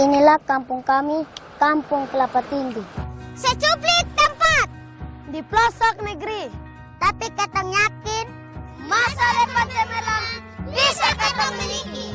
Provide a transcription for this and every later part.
Inilah kampung kami, Kampung Kelapa Tinggi. Secuplik tempat di pelosok negeri. Tapi katang yakin masa depan cemerlang bisa katang miliki.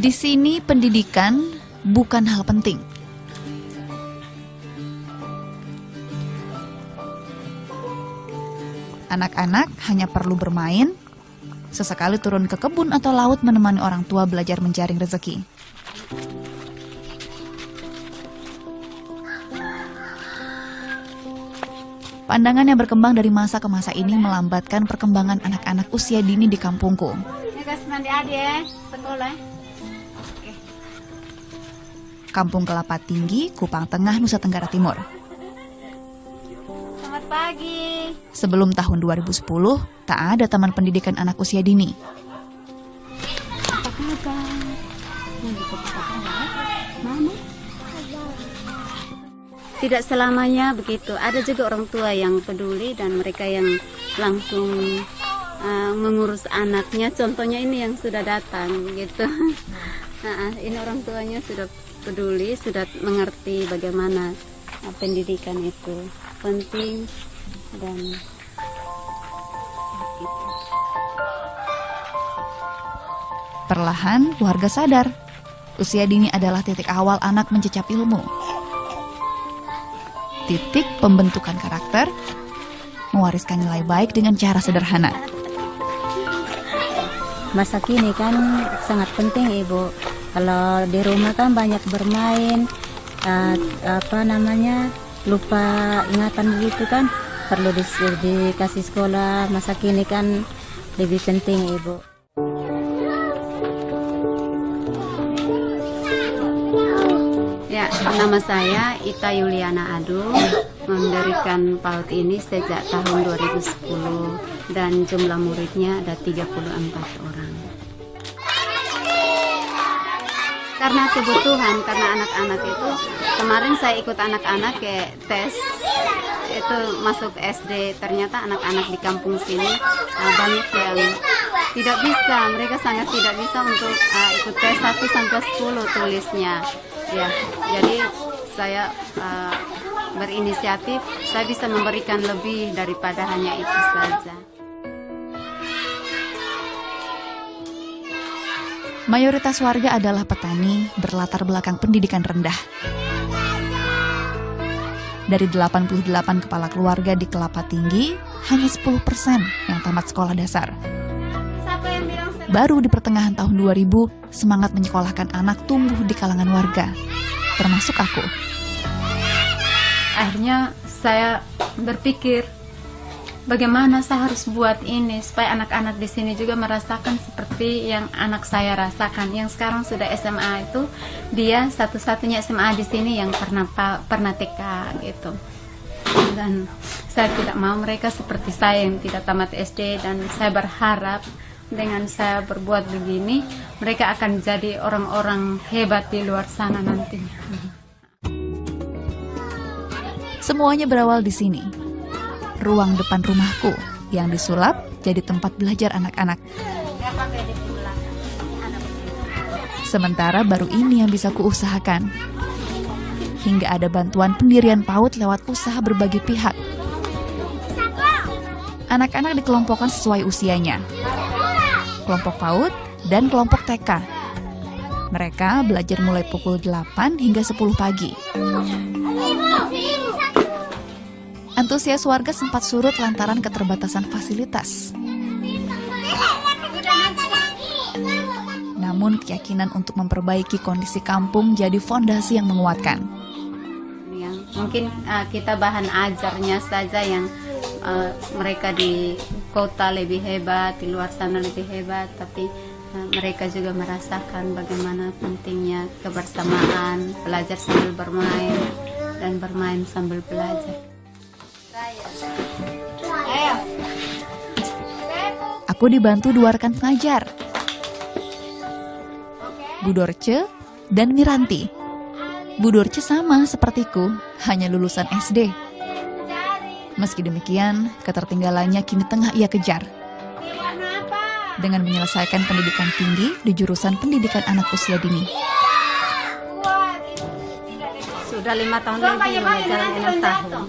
Di sini pendidikan bukan hal penting. Anak-anak hanya perlu bermain, sesekali turun ke kebun atau laut menemani orang tua belajar menjaring rezeki. Pandangan yang berkembang dari masa ke masa ini melambatkan perkembangan anak-anak usia dini di kampungku. Kampung Kelapa Tinggi, Kupang Tengah, Nusa Tenggara Timur. Selamat pagi. Sebelum tahun 2010, tak ada taman pendidikan anak usia dini. Tidak selamanya begitu. Ada juga orang tua yang peduli dan mereka yang langsung mengurus anaknya. Contohnya ini yang sudah datang gitu. Ini orang tuanya sudah peduli, sudah mengerti bagaimana pendidikan itu penting dan gitu. Perlahan, warga sadar, usia dini adalah titik awal anak mencecap ilmu. Titik pembentukan karakter, mewariskan nilai baik dengan cara sederhana. Masa kini kan sangat penting Ibu. Kalau di rumah kan banyak bermain, lupa ingatan begitu kan, perlu dikasih sekolah. Masa kini kan lebih penting Ibu. Ya, nama saya Ita Yuliana Adu, mendirikan PAUD ini sejak tahun 2010 dan jumlah muridnya ada 34 orang. Karena kebutuhan, karena anak-anak itu, kemarin saya ikut anak-anak ke tes, itu masuk SD, ternyata anak-anak di kampung sini banyak yang tidak bisa, mereka sangat tidak bisa untuk ikut tes 1 sampai 10 tulisnya. Ya, jadi saya berinisiatif, saya bisa memberikan lebih daripada hanya itu saja. Mayoritas warga adalah petani berlatar belakang pendidikan rendah. Dari 88 kepala keluarga di Kelapa Tinggi, hanya 10% yang tamat sekolah dasar. Baru di pertengahan tahun 2000, semangat menyekolahkan anak tumbuh di kalangan warga, termasuk aku. Akhirnya saya berpikir, bagaimana saya harus buat ini supaya anak-anak di sini juga merasakan seperti yang anak saya rasakan. Yang sekarang sudah SMA itu, dia satu-satunya SMA di sini yang pernah TK gitu. Dan saya tidak mau mereka seperti saya yang tidak tamat SD, dan saya berharap dengan saya berbuat begini, mereka akan jadi orang-orang hebat di luar sana nantinya. Semuanya berawal di sini. Ruang depan rumahku yang disulap jadi tempat belajar anak-anak. Sementara baru ini yang bisa kuusahakan. Hingga ada bantuan pendirian PAUD lewat usaha berbagai pihak. Anak-anak dikelompokkan sesuai usianya. Kelompok PAUD dan kelompok TK. Mereka belajar mulai pukul 8 hingga 10 pagi. Antusias warga sempat surut lantaran keterbatasan fasilitas. Namun keyakinan untuk memperbaiki kondisi kampung jadi fondasi yang menguatkan. Mungkin kita bahan ajarnya saja yang mereka di kota lebih hebat, di luar sana lebih hebat, tapi mereka juga merasakan bagaimana pentingnya kebersamaan, belajar sambil bermain, dan bermain sambil belajar. Aku dibantu dua rekan pengajar, Bu Dorce dan Miranti. Bu Dorce sama sepertiku, hanya lulusan SD. Meski demikian, ketertinggalannya kini tengah ia kejar. Dengan menyelesaikan pendidikan tinggi di jurusan pendidikan anak usia dini. Sudah 5 tahun lebih, mengajar 6 tahun.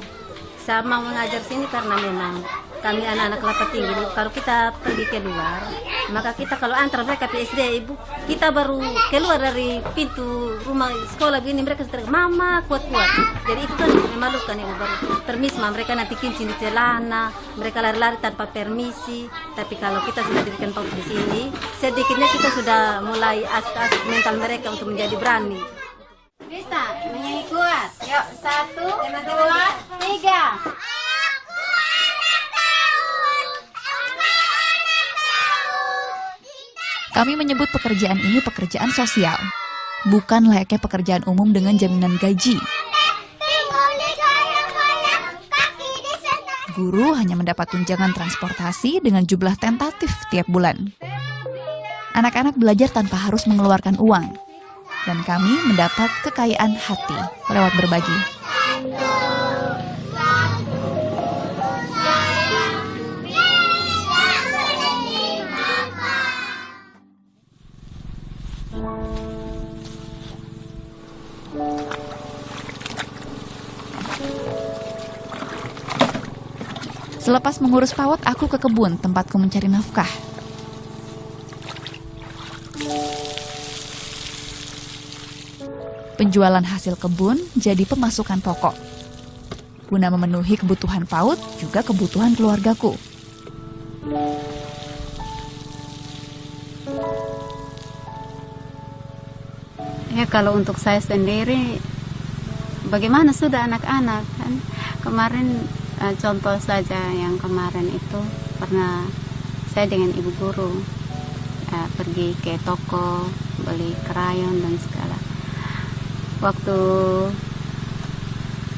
Saya mau mengajar sini karena memang kami anak-anak kelapa tinggi. Kalau kita pergi keluar, maka kita kalau antar mereka ke SD, ibu, kita baru keluar dari pintu rumah sekolah begini, mereka sudah mama kuat-kuat. Jadi itu kan memalukan, ibu, baru termisma mereka nanti kincin di celana, mereka lari-lari tanpa permisi. Tapi kalau kita sudah diberikan PAUD di sini, sedikitnya kita sudah mulai asik-asik mental mereka untuk menjadi berani. Bisa menyanyi kuat. Yuk, 1, 2, 3. Kami menyebut pekerjaan ini pekerjaan sosial, bukan layaknya pekerjaan umum dengan jaminan gaji. Guru hanya mendapat tunjangan transportasi dengan jumlah tentatif tiap bulan. Anak-anak belajar tanpa harus mengeluarkan uang, dan kami mendapat kekayaan hati lewat berbagi. Selepas mengurus PAUD, aku ke kebun tempatku mencari nafkah. Penjualan hasil kebun jadi pemasukan pokok. Guna memenuhi kebutuhan PAUD, juga kebutuhan keluargaku. Ya, kalau untuk saya sendiri, bagaimana sudah anak-anak kan? Kemarin contoh saja yang kemarin itu pernah saya dengan ibu guru pergi ke toko beli krayon dan segala. Waktu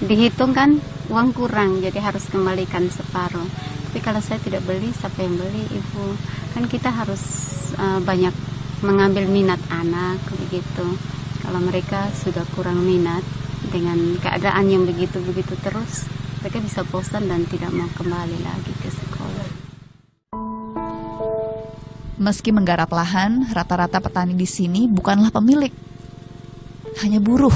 dihitung kan uang kurang, jadi harus kembalikan separuh. Tapi kalau saya tidak beli, siapa yang beli? Ibu. Kan kita harus banyak mengambil minat anak begitu. Kalau mereka sudah kurang minat dengan keadaan yang begitu-begitu terus, mereka bisa bosan dan tidak mau kembali lagi ke sekolah. Meski menggarap lahan, rata-rata petani di sini bukanlah pemilik, hanya buruh.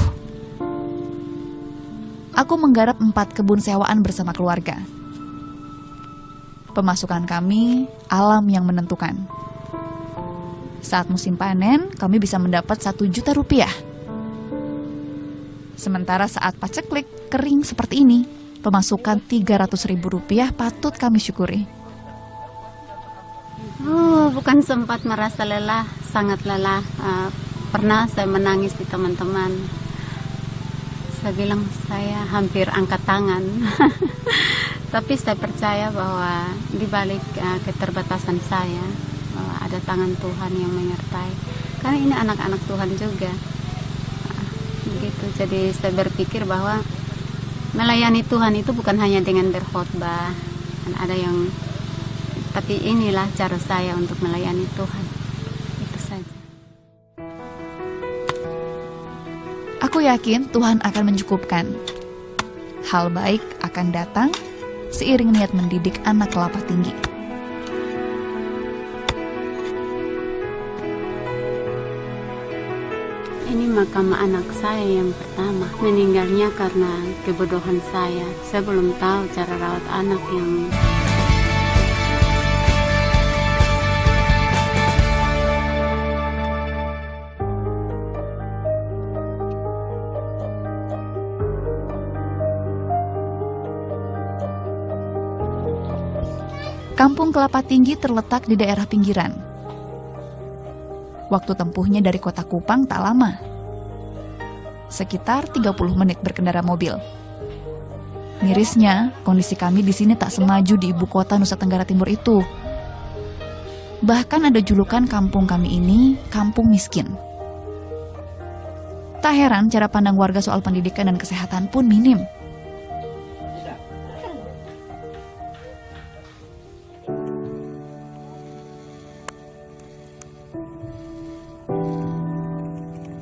Aku menggarap 4 kebun sewaan bersama keluarga. Pemasukan kami, alam yang menentukan. Saat musim panen, kami bisa mendapat 1 juta rupiah. Sementara saat paceklik kering seperti ini, pemasukan 300.000 rupiah patut kami syukuri. Bukan sempat merasa lelah, sangat lelah. Pernah saya menangis di teman-teman. Saya bilang saya hampir angkat tangan. Tapi saya percaya bahwa di balik keterbatasan saya, bahwa ada tangan Tuhan yang menyertai. Karena ini anak-anak Tuhan juga. Begitu. Jadi saya berpikir bahwa melayani Tuhan itu bukan hanya dengan berkhotbah. Kan ada yang, tapi inilah cara saya untuk melayani Tuhan. Itu saja. Aku yakin Tuhan akan mencukupkan. Hal baik akan datang seiring niat mendidik anak kelapa tinggi. Ini makam anak saya yang pertama. Meninggalnya karena kebodohan saya. Saya belum tahu cara rawat anak yang... Kampung Kelapa Tinggi terletak di daerah pinggiran. Waktu tempuhnya dari kota Kupang tak lama. Sekitar 30 menit berkendara mobil. Mirisnya, kondisi kami di sini tak semaju di ibu kota Nusa Tenggara Timur itu. Bahkan ada julukan kampung kami ini, kampung miskin. Tak heran cara pandang warga soal pendidikan dan kesehatan pun minim.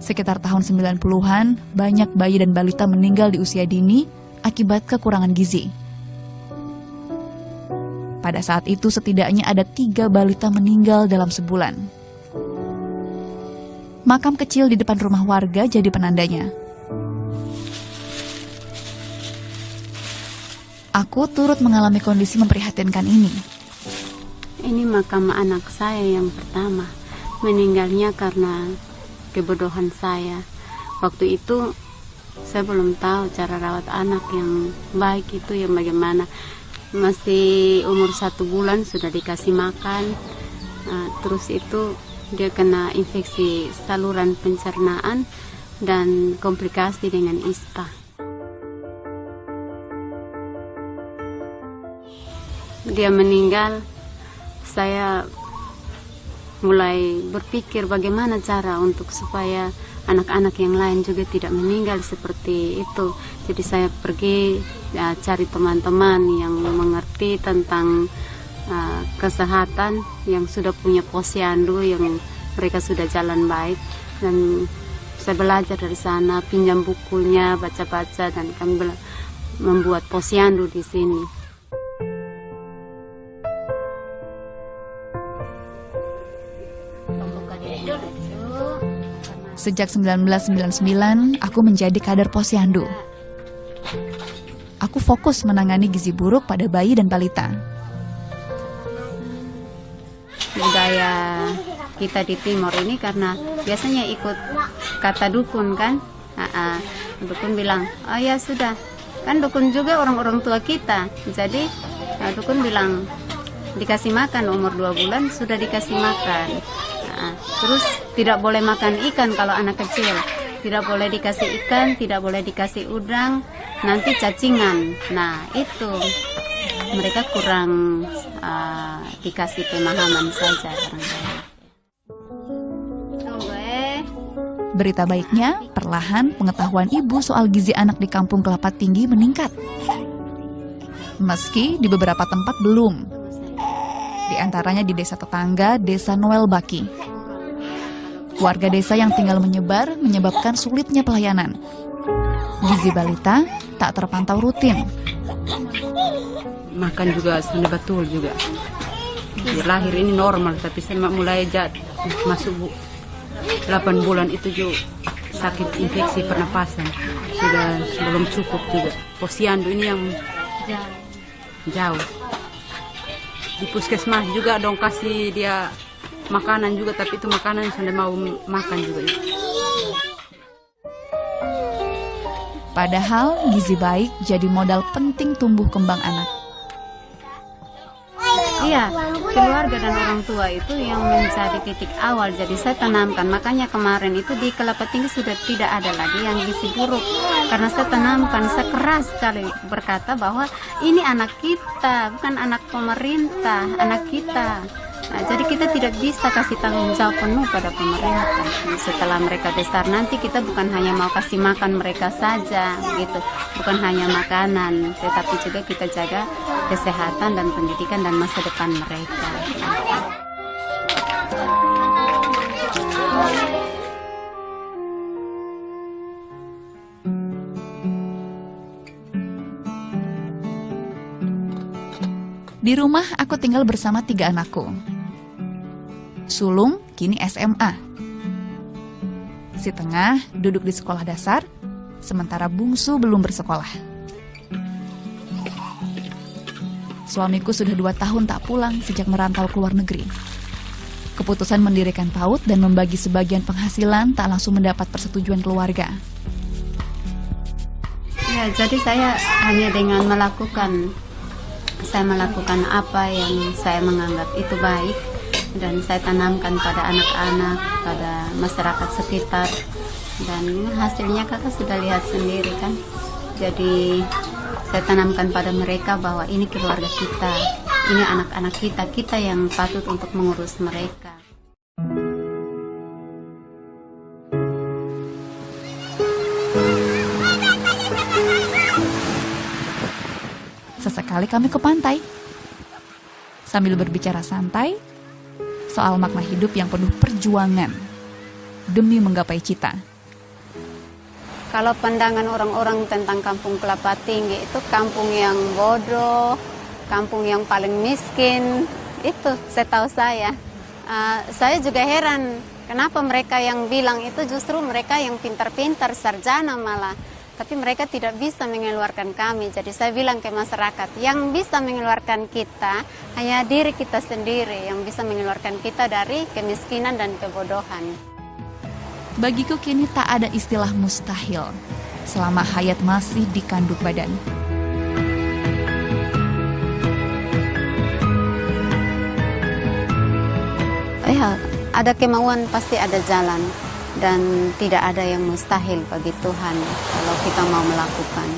Sekitar tahun 90-an, banyak bayi dan balita meninggal di usia dini akibat kekurangan gizi. Pada saat itu setidaknya ada 3 balita meninggal dalam sebulan. Makam kecil di depan rumah warga jadi penandanya. Aku turut mengalami kondisi memprihatinkan ini. Ini makam anak saya yang pertama. Meninggalnya karena kebodohan saya. Waktu itu saya belum tahu cara rawat anak yang baik itu yang bagaimana. Masih umur 1 bulan sudah dikasih makan. Terus itu dia kena infeksi saluran pencernaan dan komplikasi dengan ISPA. Dia meninggal, saya mulai berpikir bagaimana cara untuk supaya anak-anak yang lain juga tidak meninggal seperti itu. Jadi saya pergi cari teman-teman yang mengerti tentang kesehatan, yang sudah punya posyandu, yang mereka sudah jalan baik. Dan saya belajar dari sana, pinjam bukunya, baca-baca, dan kami membuat posyandu di sini. Sejak 1999, aku menjadi kader posyandu. Aku fokus menangani gizi buruk pada bayi dan balita. Budaya kita di Timor ini karena biasanya ikut kata dukun kan. Dukun bilang, oh ya sudah, kan dukun juga orang-orang tua kita. Jadi dukun bilang dikasih makan umur 2 bulan sudah dikasih makan. Terus tidak boleh makan ikan kalau anak kecil, tidak boleh dikasih ikan, tidak boleh dikasih udang, nanti cacingan. Nah itu mereka kurang dikasih pemahaman saja. Berita baiknya, perlahan pengetahuan ibu soal gizi anak di kampung Kelapa Tinggi meningkat. Meski di beberapa tempat belum. Di antaranya di desa tetangga, Desa Noel Baki. Warga desa yang tinggal menyebar menyebabkan sulitnya pelayanan. Gizi balita tak terpantau rutin. Makan juga sudah betul juga. Dia lahir ini normal, tapi saya mulai masuk 8 bulan itu juga sakit infeksi pernapasan. Sudah belum cukup juga. Posyandu ini yang jauh. Di puskesmas juga dong kasih dia makanan juga, tapi itu makanan sudah mau makan juga. Padahal gizi baik jadi modal penting tumbuh kembang anak. Iya, keluarga dan orang tua itu yang menjadi titik awal. Jadi saya tanamkan, makanya kemarin itu di Kelapa Tinggi sudah tidak ada lagi yang gizi buruk. Karena saya tanamkan, saya keras sekali berkata bahwa ini anak kita, bukan anak pemerintah, anak kita. Nah, jadi kita tidak bisa kasih tanggung jawab penuh pada pemerintah. Setelah mereka besar nanti kita bukan hanya mau kasih makan mereka saja, gitu. Bukan hanya makanan, tetapi juga kita jaga kesehatan dan pendidikan dan masa depan mereka. Di rumah aku tinggal bersama 3 anakku. Sulung kini SMA. Si tengah duduk di sekolah dasar, sementara bungsu belum bersekolah. Suamiku sudah 2 tahun tak pulang sejak merantau ke luar negeri. Keputusan mendirikan PAUD dan membagi sebagian penghasilan tak langsung mendapat persetujuan keluarga. Ya, jadi saya hanya dengan melakukan apa yang saya menganggap itu baik, dan saya tanamkan pada anak-anak, pada masyarakat sekitar, dan hasilnya kakak sudah lihat sendiri kan. Jadi saya tanamkan pada mereka bahwa ini keluarga kita, ini anak-anak kita, kita yang patut untuk mengurus mereka. Sesekali kami ke pantai, sambil berbicara santai soal makna hidup yang penuh perjuangan demi menggapai cita. Kalau pandangan orang-orang tentang Kampung Kelapa Tinggi itu kampung yang bodoh, kampung yang paling miskin, itu setahu saya. Saya juga heran kenapa mereka yang bilang itu justru mereka yang pintar-pintar, sarjana malah. Tapi mereka tidak bisa mengeluarkan kami. Jadi saya bilang ke masyarakat, yang bisa mengeluarkan kita hanya diri kita sendiri, yang bisa mengeluarkan kita dari kemiskinan dan kebodohan. Bagiku kini tak ada istilah mustahil selama hayat masih dikandung badan. Ya, ada kemauan pasti ada jalan, dan tidak ada yang mustahil bagi Tuhan kalau kita mau melakukan.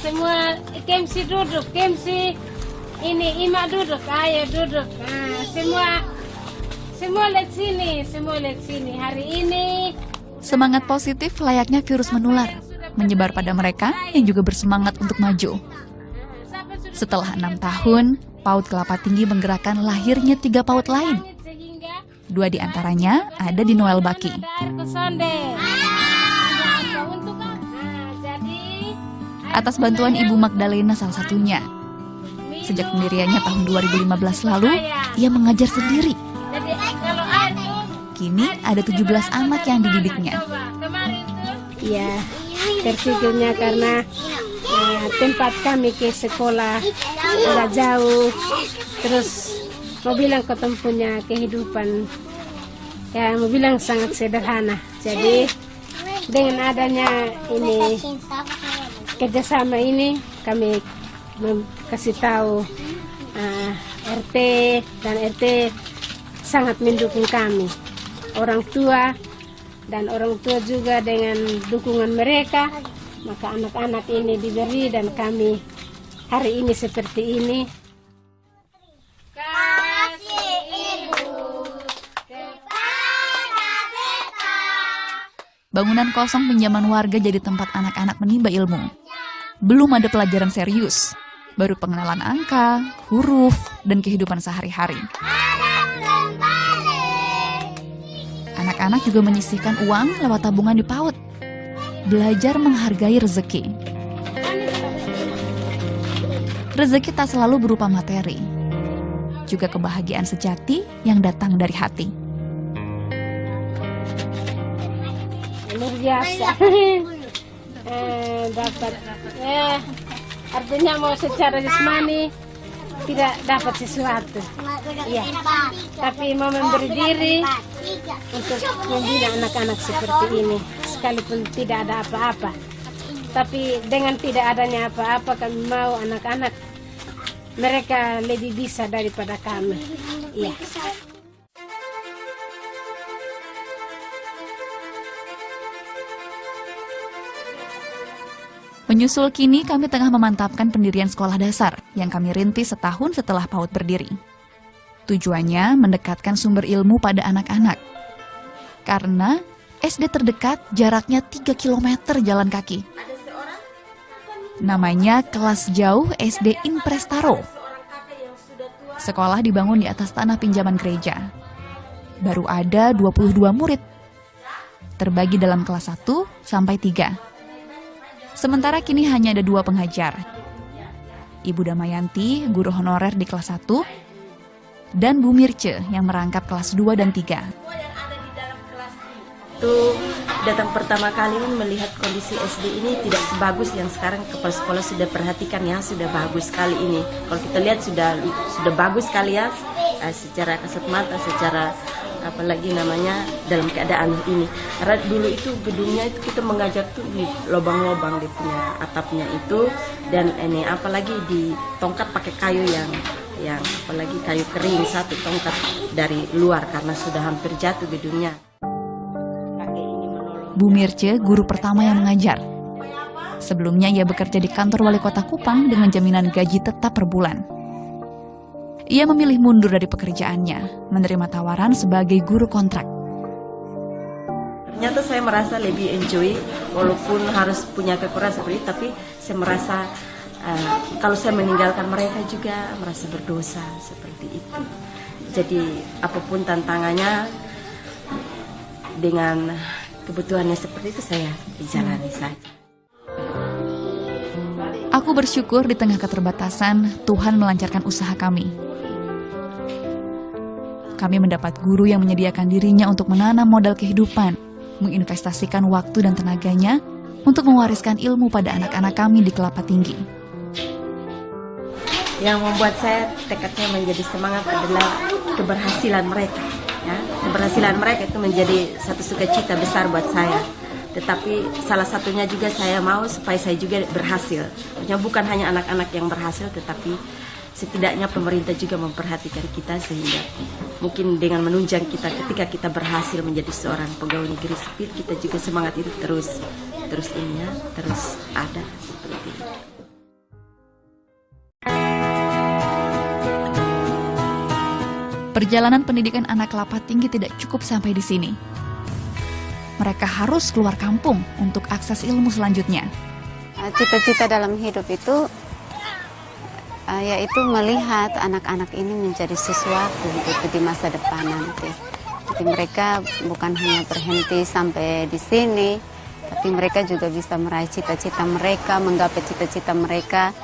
Semua Kemsi duduk, Kemsi ini Ima duduk, ayo duduk. Nah, semua lihat sini hari ini. Semangat positif layaknya virus menular, menyebar pada mereka yang juga bersemangat untuk maju. Setelah 6 tahun, PAUD Kelapa Tinggi menggerakkan lahirnya 3 PAUD lain. 2 diantaranya ada di Noel Baki. Atas bantuan Ibu Magdalena salah satunya. Sejak pendiriannya tahun 2015 lalu, ia mengajar sendiri. Kini ada 17 anak yang dididiknya. Ya, terpikirnya karena tempat kami ke sekolah agak jauh. Terus mau bilang ketemu punya kehidupan, ya mau bilang sangat sederhana. Jadi dengan adanya ini kerjasama ini, kami kasih tahu RT, dan RT sangat mendukung kami. Orang tua juga dengan dukungan mereka, maka anak-anak ini diberi dan kami hari ini seperti ini. Bangunan kosong pinjaman warga jadi tempat anak-anak menimba ilmu. Belum ada pelajaran serius, baru pengenalan angka, huruf, dan kehidupan sehari-hari. Anak-anak juga menyisihkan uang lewat tabungan di PAUD. Belajar menghargai rezeki. Rezeki tak selalu berupa materi, juga kebahagiaan sejati yang datang dari hati. Luar biasa. Dapat artinya mau secara jasmani tidak dapat sesuatu, ya, tapi mau memberi diri untuk membina anak-anak seperti ini, sekalipun tidak ada apa-apa, tapi dengan tidak adanya apa-apa kami mau anak-anak mereka lebih bisa daripada kami, ya. Menyusul kini, kami tengah memantapkan pendirian sekolah dasar yang kami rintis setahun setelah PAUD berdiri. Tujuannya mendekatkan sumber ilmu pada anak-anak. Karena SD terdekat jaraknya 3 km jalan kaki. Namanya Kelas Jauh SD Imprestaro. Sekolah dibangun di atas tanah pinjaman gereja. Baru ada 22 murid, terbagi dalam kelas 1 sampai 3. Sementara kini hanya ada 2 pengajar. Ibu Damayanti, guru honorer di kelas 1, dan Bu Mirce yang merangkap kelas 2 dan 3. Itu datang pertama kali melihat kondisi SD ini tidak sebagus yang sekarang kepala sekolah sudah perhatikan ya, sudah bagus sekali ini. Kalau kita lihat sudah bagus sekali ya, secara kasat mata, secara apalagi namanya dalam keadaan ini. Karena dulu itu gedungnya itu kita mengajar tuh di lubang-lubang di punya atapnya itu, dan ini apalagi di tongkat pakai kayu yang apalagi kayu kering, satu tongkat dari luar karena sudah hampir jatuh gedungnya. Bu Mirce, guru pertama yang mengajar. Sebelumnya ia bekerja di kantor wali kota Kupang dengan jaminan gaji tetap per bulan. Ia memilih mundur dari pekerjaannya, menerima tawaran sebagai guru kontrak. Ternyata saya merasa lebih enjoy, walaupun harus punya kekurangan seperti itu, tapi saya merasa kalau saya meninggalkan mereka juga merasa berdosa seperti itu. Jadi apapun tantangannya, dengan kebutuhannya seperti itu saya dijalani saja. Aku bersyukur di tengah keterbatasan, Tuhan melancarkan usaha kami. Kami mendapat guru yang menyediakan dirinya untuk menanam modal kehidupan, menginvestasikan waktu dan tenaganya untuk mewariskan ilmu pada anak-anak kami di Kelapa Tinggi. Yang membuat saya tekadnya menjadi semangat adalah keberhasilan mereka. Ya, keberhasilan mereka itu menjadi satu sukacita besar buat saya. Tetapi salah satunya juga saya mau supaya saya juga berhasil. Maksudnya bukan hanya anak-anak yang berhasil, tetapi setidaknya pemerintah juga memperhatikan kita sehingga mungkin dengan menunjang kita ketika kita berhasil menjadi seorang pegawai negeri sipil, kita juga semangat itu terus ini ya, terus ada seperti itu. Perjalanan pendidikan anak Kelapa Tinggi tidak cukup sampai di sini. Mereka harus keluar kampung untuk akses ilmu selanjutnya. Cita-cita dalam hidup itu yaitu melihat anak-anak ini menjadi sesuatu gitu di masa depan nanti. Jadi mereka bukan hanya berhenti sampai di sini, tapi mereka juga bisa meraih cita-cita mereka, menggapai cita-cita mereka.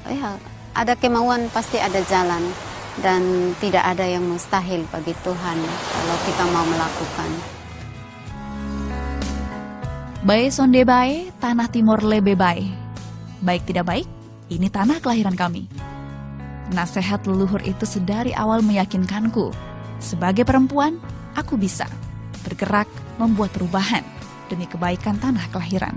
Ya, ada kemauan pasti ada jalan. Dan tidak ada yang mustahil bagi Tuhan kalau kita mau melakukan. Bae sonde bae, tanah timur lebe bae. Baik tidak baik, ini tanah kelahiran kami. Nasihat leluhur itu sedari awal meyakinkanku. Sebagai perempuan, aku bisa bergerak membuat perubahan demi kebaikan tanah kelahiran.